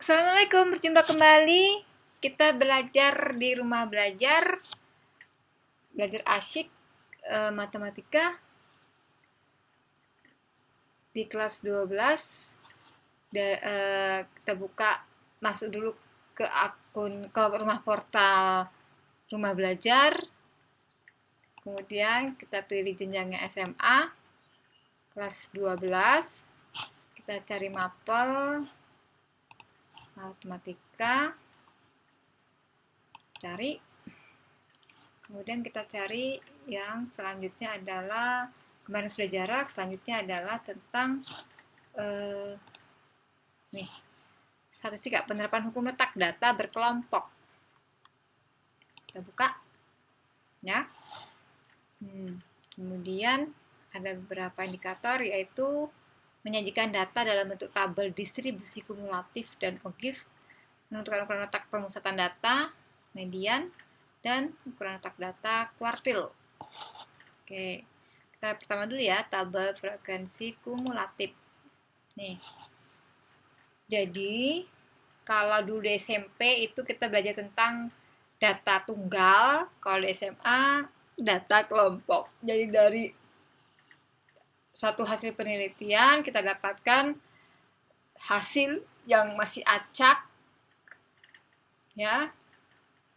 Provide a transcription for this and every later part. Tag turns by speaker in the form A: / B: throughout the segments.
A: Assalamualaikum, berjumpa kembali. Kita belajar di rumah belajar asyik matematika di kelas 12. Kita masuk dulu ke rumah portal rumah belajar. Kemudian kita pilih jenjangnya SMA kelas 12. Kita cari mapel matematika, cari. Kemudian kita cari yang selanjutnya adalah, kemarin sudah jarak, selanjutnya adalah tentang statistika, penerapan hukum letak data berkelompok. Kita buka ya. Kemudian ada beberapa indikator, yaitu menyajikan data dalam bentuk tabel distribusi kumulatif dan ogive, menentukan ukuran letak pemusatan data, median, dan ukuran letak data kuartil. Oke, kita pertama dulu ya, tabel frekuensi kumulatif. Nih, jadi kalau dulu di SMP itu kita belajar tentang data tunggal, kalau di SMA data kelompok. Jadi dari suatu hasil penelitian kita dapatkan hasil yang masih acak, ya,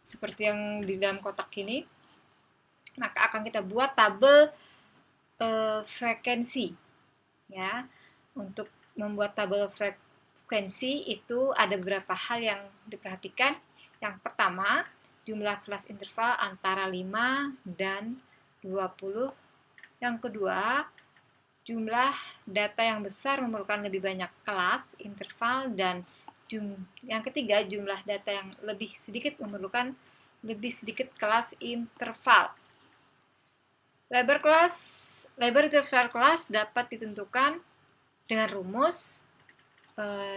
A: seperti yang di dalam kotak ini. Maka akan kita buat tabel frekuensi, ya. Untuk membuat tabel frekuensi itu ada beberapa hal yang diperhatikan. Yang pertama, jumlah kelas interval antara 5 dan 20. Yang kedua, jumlah data yang besar memerlukan lebih banyak kelas interval, dan yang ketiga, jumlah data yang lebih sedikit memerlukan lebih sedikit kelas interval. Lebar interval kelas dapat ditentukan dengan rumus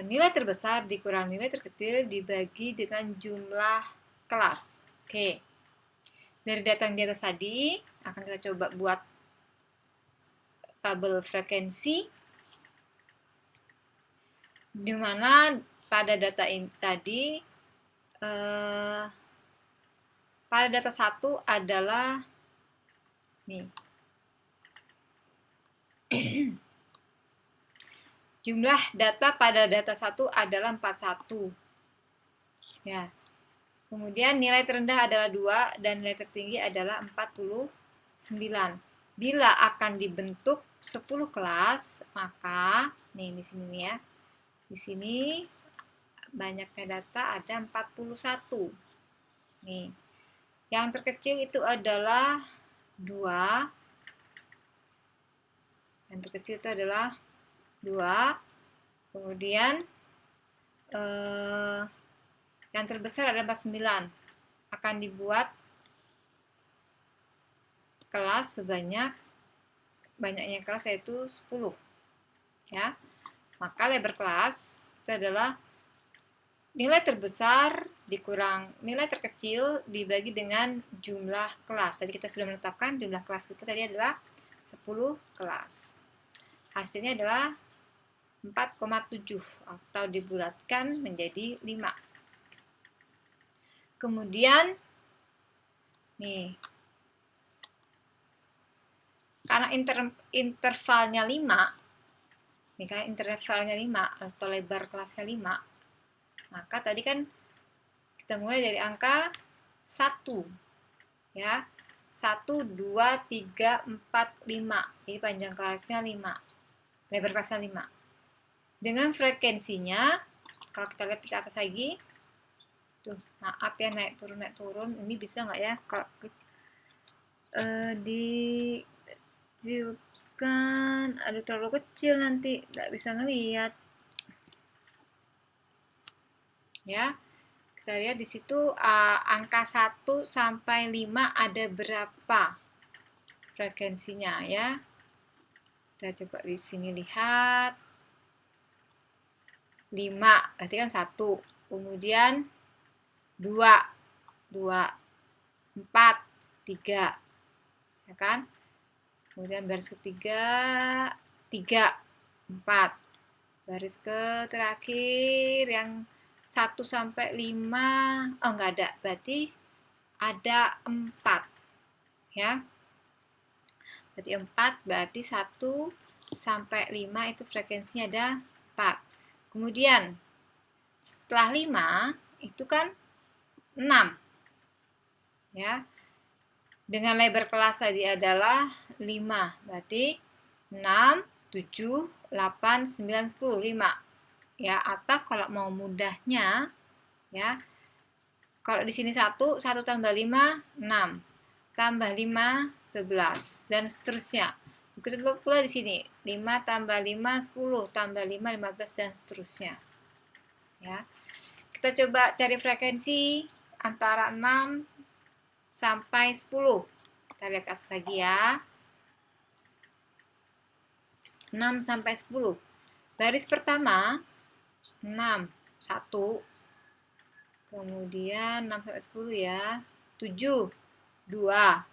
A: nilai terbesar dikurang nilai terkecil dibagi dengan jumlah kelas. Oke. Dari data yang di atas tadi akan kita coba buat tabel frekuensi, di mana pada data ini tadi pada data 1 adalah nih jumlah data pada data 1 adalah 41. Ya. Kemudian nilai terendah adalah 2 dan nilai tertinggi adalah 49. Bila akan dibentuk 10 kelas, maka nih di sini nih ya. Di sini banyaknya data ada 41. Nih. Yang terkecil itu adalah 2. Yang terkecil itu adalah 2. Kemudian yang terbesar adalah 49. Akan dibuat kelas banyaknya kelas yaitu 10. Ya. Maka lebar kelas itu adalah nilai terbesar dikurang nilai terkecil dibagi dengan jumlah kelas. Tadi kita sudah menetapkan jumlah kelas kita tadi adalah 10 kelas. Hasilnya adalah 4,7 atau dibulatkan menjadi 5. Kemudian nih, karena intervalnya 5, nih kan intervalnya 5 atau lebar kelasnya 5, maka tadi kan kita mulai dari angka 1. Ya. 1, 2, 3, 4, 5. Jadi panjang kelasnya 5. Lebar kelasnya 5. Dengan frekuensinya, kalau kita lihat ke atas lagi, tuh, maaf ya, naik turun. Ini bisa nggak ya? Kalau dikecilkan, aduh terlalu kecil nanti, nggak bisa ngelihat. Ya, kita lihat di situ angka 1 sampai 5 ada berapa frekuensinya ya. Kita coba di sini lihat. 5, berarti kan 1. Kemudian 2, 4, 3. Ya kan? Kemudian baris ketiga 3, 4. Baris ke terakhir yang 1 sampai 5, enggak ada, berarti ada 4 ya. Berarti 4, berarti 1 sampai 5 itu frekuensinya ada 4. Kemudian setelah 5 itu kan 6 ya. Dengan lebar kelas tadi adalah 5, berarti 6, 7, 8, 9, 10, 5 ya. Atau kalau mau mudahnya ya, kalau di sini 1 tambah 5, 6, tambah 5, 11, dan seterusnya. Begitu pula di sini, 5 tambah 5, 10, tambah 5, 15, dan seterusnya. Ya. Kita coba cari frekuensi antara 6 sampai 10. Kita lihat atas lagi ya. 6 sampai 10. Baris pertama, 6, 1. Kemudian 6 sampai 10 ya. 7, 2.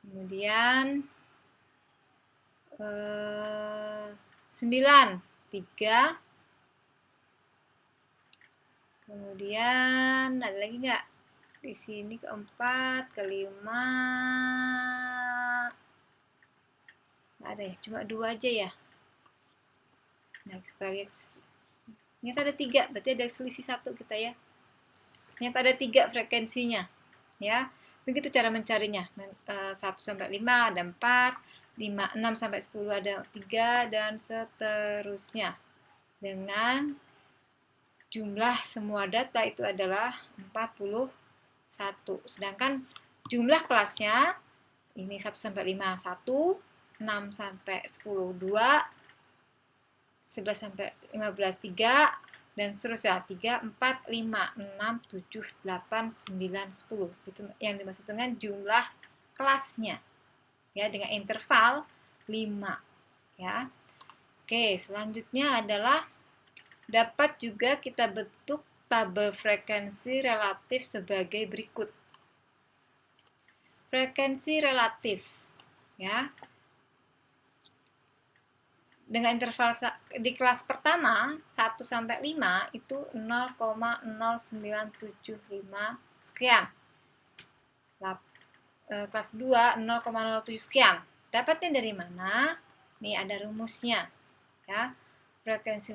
A: Kemudian 9, 3. Kemudian ada lagi nggak? Di sini keempat, kelima. Nggak ada ya, cuma 2 aja ya. Nah, kita lihat. Ternyata ada 3, berarti ada selisih 1 kita ya. Ternyata ada 3 frekuensinya. Ya, begitu cara mencarinya. 1 sampai 5 ada 4, 6 sampai 10 ada 3, dan seterusnya. Dengan jumlah semua data itu adalah 41. Sedangkan jumlah kelasnya ini 1 sampai 5 1, 6 sampai 10 2, 11 sampai 15 3, dan seterusnya 3, 4, 5, 6, 7, 8, 9, 10. Itu yang dimaksud dengan jumlah kelasnya. Ya, dengan interval 5 ya. Oke, selanjutnya adalah dapat juga kita bentuk tabel frekuensi relatif sebagai berikut. Frekuensi relatif ya. Dengan interval di kelas pertama 1 sampai 5 itu 0,0975 sekian. Kelas 2 0,07 sekian. Dapatnya dari mana? Nih ada rumusnya ya. Frekuensi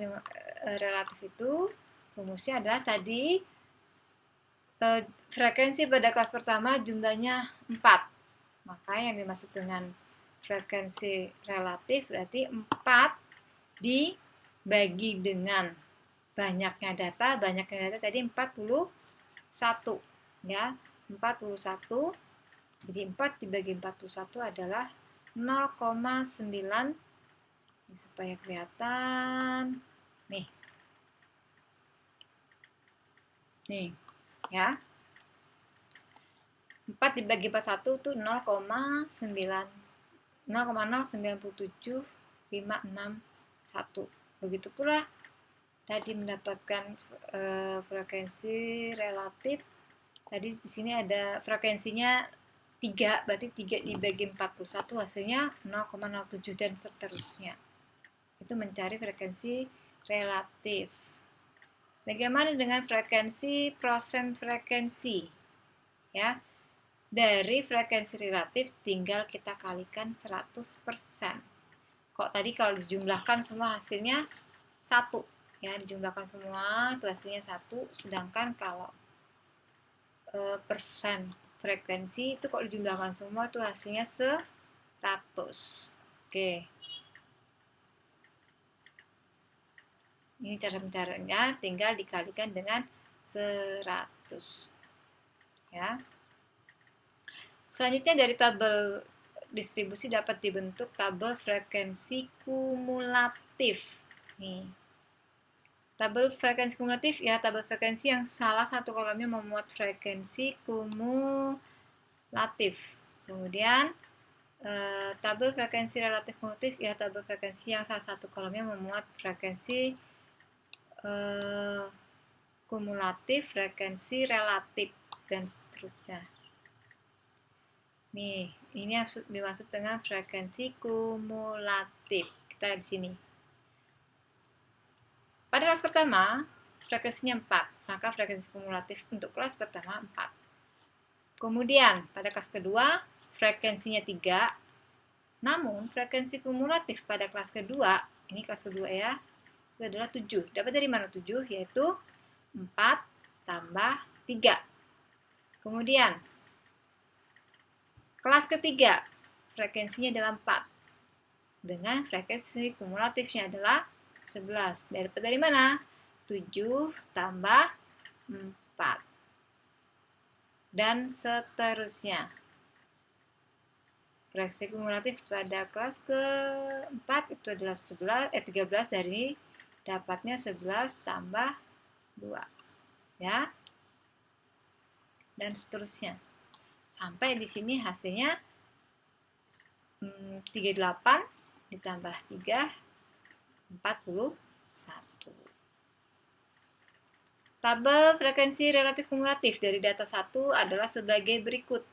A: relatif itu rumusnya adalah tadi frekuensi pada kelas pertama jumlahnya 4. Maka yang dimaksud dengan frekuensi relatif berarti 4 dibagi dengan banyaknya data tadi 41 ya. 41, jadi 4 dibagi 41 adalah 0,9. Ini supaya kelihatan nih ya, 4 dibagi 41 itu 0,097561. Begitu pula tadi mendapatkan frekuensi relatif. Tadi di sini ada frekuensinya 3, berarti 3 dibagi 41 hasilnya 0,07 dan seterusnya. Itu mencari frekuensi relatif. Bagaimana dengan frekuensi prosen frekuensi? Ya. Dari frekuensi relatif tinggal kita kalikan 100%. Kok tadi kalau dijumlahkan semua hasilnya 1. Ya, dijumlahkan semua itu hasilnya 1, sedangkan kalau persen frekuensi itu kalau dijumlahkan semua itu hasilnya 100. Oke. Ini cara mencarinya, tinggal dikalikan dengan 100. Ya. Selanjutnya dari tabel distribusi dapat dibentuk tabel frekuensi kumulatif. Nih. Tabel frekuensi kumulatif ya, tabel frekuensi yang salah satu kolomnya memuat frekuensi kumulatif. Kemudian tabel frekuensi relatif kumulatif ya, tabel frekuensi yang salah satu kolomnya memuat frekuensi kumulatif, frekuensi relatif, dan seterusnya. Nih, ini dimaksud dengan frekuensi kumulatif. Kita di sini. Pada kelas pertama, frekuensinya 4, maka frekuensi kumulatif untuk kelas pertama 4. Kemudian pada kelas kedua frekuensinya 3, namun frekuensi kumulatif pada kelas kedua, ini kelas kedua ya, itu adalah 7. Dapat dari mana 7? Yaitu 4 tambah 3. Kemudian kelas ketiga frekuensinya adalah 4 dengan frekuensi kumulatifnya adalah 11. Dapat dari mana? 7 tambah 4. Dan seterusnya. Frekuensi kumulatif pada kelas keempat itu adalah 13 dari dapatnya 11 tambah 2. Ya. Dan seterusnya. Sampai di sini hasilnya 38 ditambah 3, 41. Tabel frekuensi relatif kumulatif dari data 1 adalah sebagai berikut.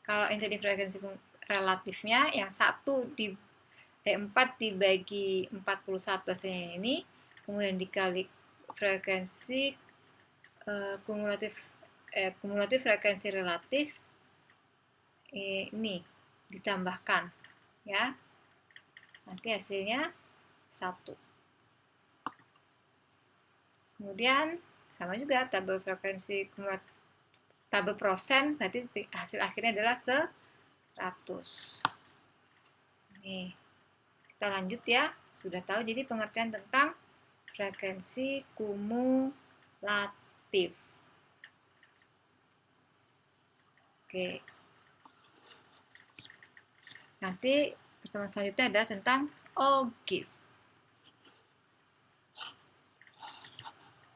A: Kalau yang tadi frekuensi relatifnya, yang 4 dibagi 41 hasilnya ini, kemudian dikali frekuensi kumulatif frekuensi relatif ini ditambahkan, ya. Nanti hasilnya 1. Kemudian sama juga tabel frekuensi kumulatif, tabel prosen, berarti hasil akhirnya adalah 100. Nih, kita lanjut ya. Sudah tahu jadi pengertian tentang frekuensi kumulatif. Oke. Nanti pertemuan selanjutnya adalah tentang ogive.